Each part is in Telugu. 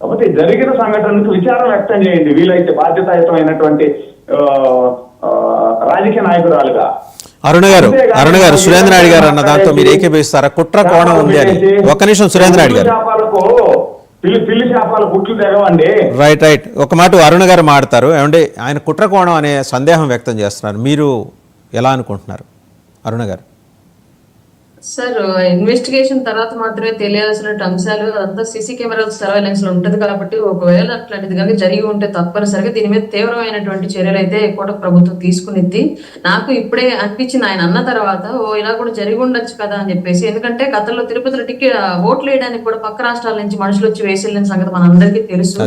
కాబట్టి జరిగిన సంఘటనకు విచారం వ్యక్తం చేయండి, వీలైతే బాధ్యతాయుతమైనటువంటి రాజకీయ నాయకురాలుగా. అరుణ గారు సురేంద్ర నాయుడు గారు అన్న దాంతో మీరు ఏకీభవిస్తారా? కుట్ర కోణం ఉంది అని. ఒక్క నిమిషం సురేంద్ర నాయుడు గారు. పిల్లి చేపల గుట్లు తెగవండి. రైట్ ఒక మాట అరుణ గారు మాడతారు. ఏమంటే ఆయన కుట్ర కోణం అనే సందేహం వ్యక్తం చేస్తున్నారు, మీరు ఎలా అనుకుంటున్నారు అరుణ గారు? సార్, ఇన్వెస్టిగేషన్ తర్వాత మాత్రమే తెలియాల్సిన అంశాలు అదంతా సీసీ కెమెరాల సర్వేలెన్స్ లో ఉంటది కాబట్టి ఒకవేళ అట్లాంటిది కనుక జరిగి ఉంటే తప్పనిసరిగా దీని మీద తీవ్రమైనటువంటి చర్యలు అయితే కూడా ప్రభుత్వం తీసుకునిద్ది. నాకు ఇప్పుడే అనిపించింది ఆయన అన్న తర్వాత, ఇలా కూడా జరిగి ఉండొచ్చు కదా అని చెప్పేసి. ఎందుకంటే గతంలో తిరుపతిలో ఓట్లు వేయడానికి కూడా పక్క రాష్ట్రాల నుంచి మనుషులు వచ్చి వేసి వెళ్ళిన సంగతి మనందరికీ తెలుసు.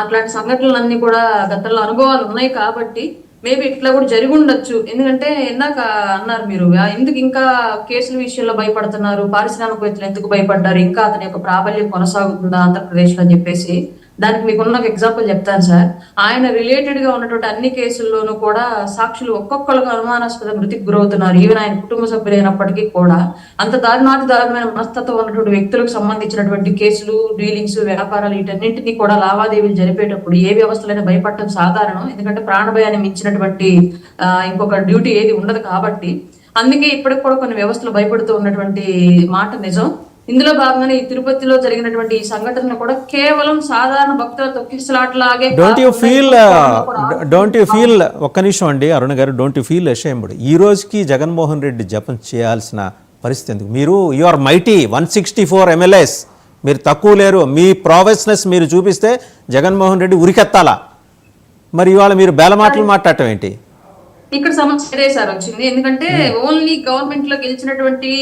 అట్లాంటి సంఘటనలన్నీ కూడా గతంలో అనుభవాలు ఉన్నాయి కాబట్టి మేబీ ఇట్లా కూడా జరిగి ఉండొచ్చు. ఎందుకంటే ఇందాక అన్నారు మీరు, ఎందుకు ఇంకా కేసుల విషయంలో భయపడుతున్నారు, పారిశ్రామికవేత్తలు ఎందుకు భయపడ్డారు, ఇంకా అతని యొక్క ప్రాబల్యం కొనసాగుతుందా ఆంధ్రప్రదేశ్ లో అని చెప్పేసి. దానికి మీకున్న ఒక ఎగ్జాంపుల్ చెప్తాను సార్. ఆయన రిలేటెడ్ గా ఉన్నటువంటి అన్ని కేసుల్లోనూ కూడా సాక్షులు ఒక్కొక్కరుగా అనుమానాస్పద మృతికి గురవుతున్నారు. ఈవెన్ ఆయన కుటుంబ సభ్యులైనప్పటికీ కూడా అంత దారుణమైన మనస్తత్వం ఉన్నటువంటి వ్యక్తులకు సంబంధించినటువంటి కేసులు, డీలింగ్స్, వ్యాపారాలు వీటన్నింటినీ కూడా లావాదేవీలు జరిపేటప్పుడు ఏ వ్యవస్థలైనా భయపడటం సాధారణం. ఎందుకంటే ప్రాణభయాన్ని మించినటువంటి ఇంకొక డ్యూటీ ఏది ఉండదు కాబట్టి. అందుకే ఇప్పటికి కూడా కొన్ని వ్యవస్థలు భయపడుతూ ఉన్నటువంటి మాట నిజం. ఇందులో భాగంగానే ఈ తిరుపతిలో జరిగినటువంటి ఈ సంఘటన కూడా కేవలం సాధారణ భక్తుల తొక్కిసలాటలాగే. డోంట్ యూ ఫీల్ ఒక్క నిమిషం అండి అరుణ గారు, డోంట్ యూ ఫీల్ అషేమ్డ్? ఈ రోజుకి జగన్మోహన్ రెడ్డి జపం చేయాల్సిన పరిస్థితి ఎందుకు? మీరు యు ఆర్ మైటీ 164 MLAs, మీరు తక్కువ లేరు. మీ ప్రావెస్నెస్ మీరు చూపిస్తే జగన్మోహన్ రెడ్డి ఉరికెత్తాలా? మరి ఇవాళ మీరు బేలమాటలు మాట్లాడటం ఏంటి? ఇక్కడ సమస్య అదే సార్ వచ్చింది. ఎందుకంటే ఓన్లీ గవర్నమెంట్ లో గెలిచినటువంటి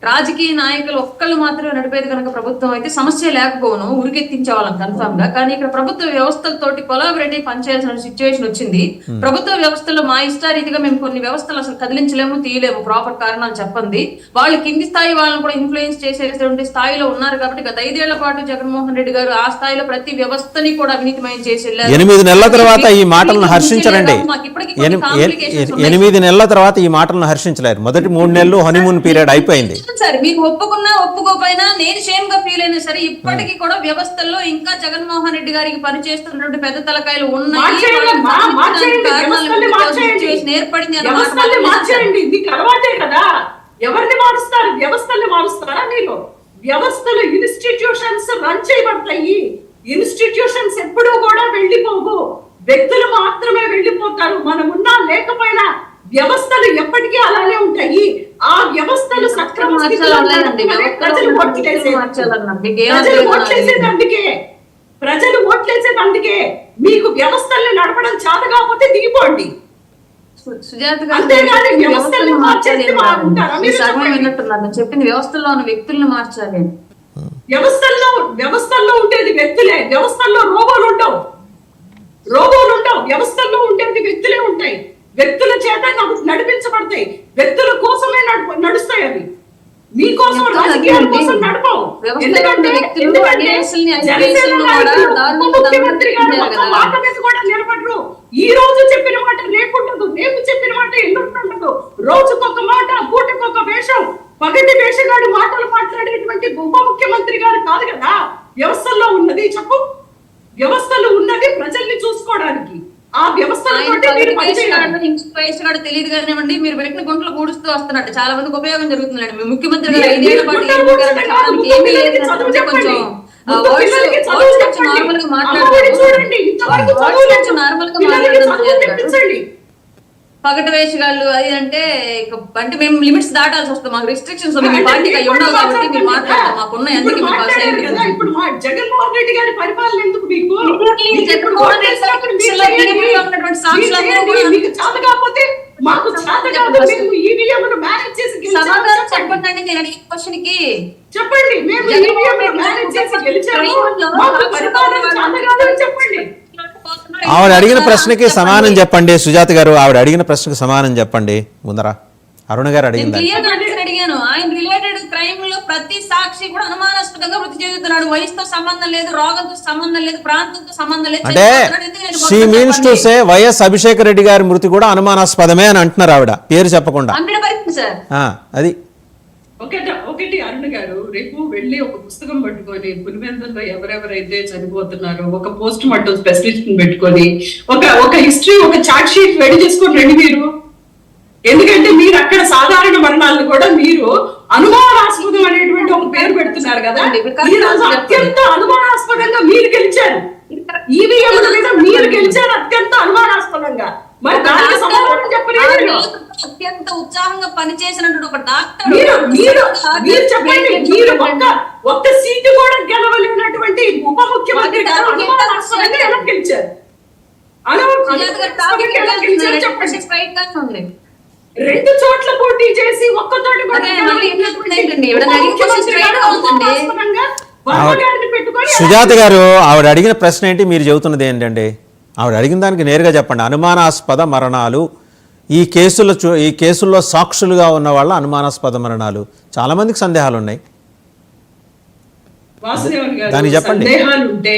రాజకీయ నాయకులు ఒక్కళ్ళు మాత్రమే నడిపేది కనుక ప్రభుత్వం అయితే సమస్య లేకపోను, ఉరికెత్తించే వాళ్ళం కన్ఫర్మ్ గా. కానీ ఇక్కడ ప్రభుత్వ వ్యవస్థలతోటి కొలాబరేటివ్ పనిచేయాల్సిన సిచ్యువేషన్ వచ్చింది. ప్రభుత్వ వ్యవస్థలో మా ఇష్టారీతిగా మేము కొన్ని వ్యవస్థలు అసలు కదిలించలేము, తీయలేము, ప్రాపర్ కారణాలు చెప్పండి. వాళ్ళు కింది స్థాయి వాళ్ళని కూడా ఇన్ఫ్లుయెన్స్ చేసేటువంటి స్థాయిలో ఉన్నారు కాబట్టి గత 5 ఏళ్ల పాటు జగన్మోహన్ రెడ్డి గారు ఆ స్థాయిలో ప్రతి వ్యవస్థని కూడా అవినీతిమయం చేసి 8 నెలల తర్వాత ఈ మాటలను హర్షించరండి. 8 నెలల తర్వాత ఈ మాటలను హర్షించలేరు. మొదటి 3 నెలలు హనీమూన్ పీరియడ్ అయిపోయింది సార్. మీకు ఒప్పుకున్నా ఒప్పుకోపోయినా నేను షేమ్ గా ఫీల్ అయినా సరే ఇప్పటికీ కూడా వ్యవస్థల్లో ఇంకా జగన్మోహన్ రెడ్డి గారికి పనిచేస్తున్నటువంటి పెద్ద తలకాయలు ఉన్నాయి. ఏర్పడింది కదా. ఎవరిని మారుస్తారు? వ్యవస్థల్ని మారుస్తారా మీరు? వ్యవస్థలు ఇన్స్టిట్యూషన్స్ రన్ చేయబడతాయి. ఇన్స్టిట్యూషన్స్ ఎప్పుడూ కూడా వెళ్ళిపోవు, వ్యక్తులు మాత్రమే వెళ్ళిపోతారు. మనం ఉన్నా లేకపోయినా వ్యవస్థలు ఎప్పటికీ అలానే ఉంటాయి. ఆ వ్యవస్థలు సక్రమ స్థితిలో ప్రజలు ఓట్లేసేది అందుకే. మీకు వ్యవస్థల్ని నడపడం చేత కాకపోతే దిగిపోండి. చెప్పింది వ్యవస్థల్లో ఉన్న వ్యక్తులను మార్చాలి. వ్యవస్థల్లో ఉండేది వ్యక్తులే. వ్యవస్థల్లో రోబోలు ఉండవు. వ్యవస్థల్లో ఉండేది వ్యక్తులే ఉంటాయి. వ్యక్తుల చేత నడిపించబడతాయి. వ్యక్తుల కోసమే నడుస్తాయి. అవి మీకోసం, రాజకీయాల కోసం నడపవు. ముఖ్యమంత్రి గారు మాట మీద కూడా నిలబడరు. ఈ రోజు చెప్పిన మాట రేపు ఉండదు, రేపు చెప్పిన మాట ఎల్లుండి ఉండదు. రోజుకొక మాట, పూటకొక వేషం, పగటి వేషగాడు మాటలు మాట్లాడేటువంటి ఉప ముఖ్యమంత్రి గారు కాదు కదా వ్యవస్థల్లో ఉన్నది. చెప్పు, వ్యవస్థలు ఉన్నది ప్రజల్ని చూసుకోవడానికి. ఆ వ్యవస్థలో తెలియదు కానివ్వండి, మీరు పెట్టిన గుంటలు కూడుస్తూ వస్తున్నట్టు చాలా మందికి ఉపయోగం జరుగుతుందండి. మీ ముఖ్యమంత్రి గారు 5 ఏళ్ల పాటు ఏమీ లేదు, కొంచెం నార్మల్ గా మాట్లాడుతుంది. పగటి వేషగాళ్ళు అది అంటే మేము లిమిట్స్ దాటాల్సి వస్తుంది. మాకు రిస్ట్రిక్షన్స్ పార్టీకి అవి ఉండవు కాబట్టి మీరు మాట్లాడతాం. మాకున్నాయి, అందుకే జగన్మోహన్ రెడ్డి గారి పరిపాలన ఎందుకు మీకు? సమాధానం చెప్పండి. నేను అడిగిన క్వశ్చన్ కి చెప్పండి. ఆవిడ అడిగిన ప్రశ్నకి సమానం చెప్పండి సుజాత గారు. ఆవిడ అడిగిన ప్రశ్నకు సమానం చెప్పండి ముందర. అరుణ గారు అడిగాను. ఆయన రిలేటెడ్ క్రైమ్ లో ప్రతి సాక్షి కూడా అనుమానాస్పదంగా మృతి చెందుతున్నాడు. వయసుతో సంబంధం లేదు, రోగంతో సంబంధం లేదు, ప్రాంతంతో సంబంధం లేదు. అంటే she means to say YS Abhishek Reddy గారి మృతి కూడా అనుమానాస్పదమే అని అంటున్నారు ఆవిడ, పేరు చెప్పకుండా. సార్ అది ఒకటి అరుణ్ గారు, రేపు వెళ్ళి ఒక పుస్తకం పట్టుకొని పులివెందుల్లో ఎవరెవరైతే చనిపోతున్నారో ఒక పోస్ట్ మార్టం స్పెషలిస్ట్ పెట్టుకొని ఒక హిస్టరీ, ఒక చార్ట్ షీట్ రెడీ చేసుకొని రండి మీరు. ఎందుకంటే మీరు అక్కడ సాధారణ మరణాలను కూడా మీరు అనుమానాస్పదం అనేటువంటి ఒక పేరు పెడుతున్నారు కదా. ఈ రోజు అత్యంత అనుమానాస్పదంగా మీరు గెలిచారు, ఈవీఎంల మీద మీరు గెలిచారు అత్యంత అనుమానాస్పదంగా. మరి దానికి సమాధానం చెప్పలేదు. అత్యంత ఉత్సాహంగా పనిచేసినటువంటి ఒక డాక్టర్ మీరు చెప్పండి, మీరు ఒక్క సీటు కూడా గెలవలేనటువంటి ఉప ముఖ్యమంత్రి గారు అనుమానాస్పదంగా ఎలా గెలిచారు? చెప్పండి. 2 చోట్ల పోటీ చేసి ఒక్క చోట సుజాత గారు, ఆవిడ అడిగిన ప్రశ్న ఏంటి, మీరు చెబుతున్నది ఏంటండి? ఆవిడ అడిగిన దానికి నేరుగా చెప్పండి. అనుమానాస్పద మరణాలు, ఈ కేసుల్లో సాక్షులుగా ఉన్న వాళ్ళ అనుమానాస్పద మరణాలు, చాలా మందికి సందేహాలు ఉన్నాయి, దాన్ని చెప్పండి. సందేహాలు ఉంటే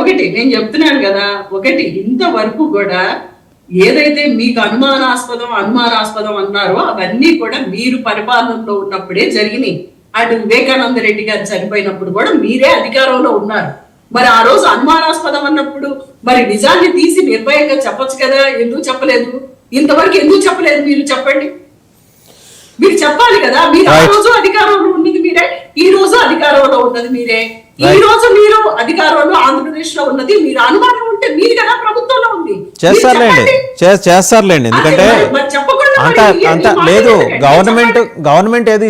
ఒకటి నేను చెప్తున్నాను కదా, ఒకటి ఇంతవరకు కూడా ఏదైతే మీకు అనుమానాస్పదం అన్నారో అవన్నీ కూడా మీరు పరిపాలనలో ఉన్నప్పుడే జరిగినాయి. అటు వివేకానంద రెడ్డి గారు చనిపోయినప్పుడు కూడా మీరే అధికారంలో ఉన్నారు. మరి ఆ రోజు అనుమానాస్పదం అన్నప్పుడు మరి నిజాన్ని తీసి నిర్భయంగా చెప్పొచ్చు కదా, ఎందుకు చెప్పలేదు? ఇంతవరకు ఎందుకు చెప్పలేదు? మీరు చెప్పండి, మీరు చెప్పాలి కదా. మీరు ఆ రోజు అధికారంలో ఉన్నది మీరే, ఈ రోజు అధికారంలో ఉన్నది మీరే. ఈ రోజు మీరు అధికారంలో ఆంధ్రప్రదేశ్ లో ఉన్నది మీరు. అనుమానం ఉంటే మీరు కదా ప్రభుత్వంలో ఉంది, చేస్తారులేండి. ఎందుకంటే అంత లేదు, గవర్నమెంట్ ఏది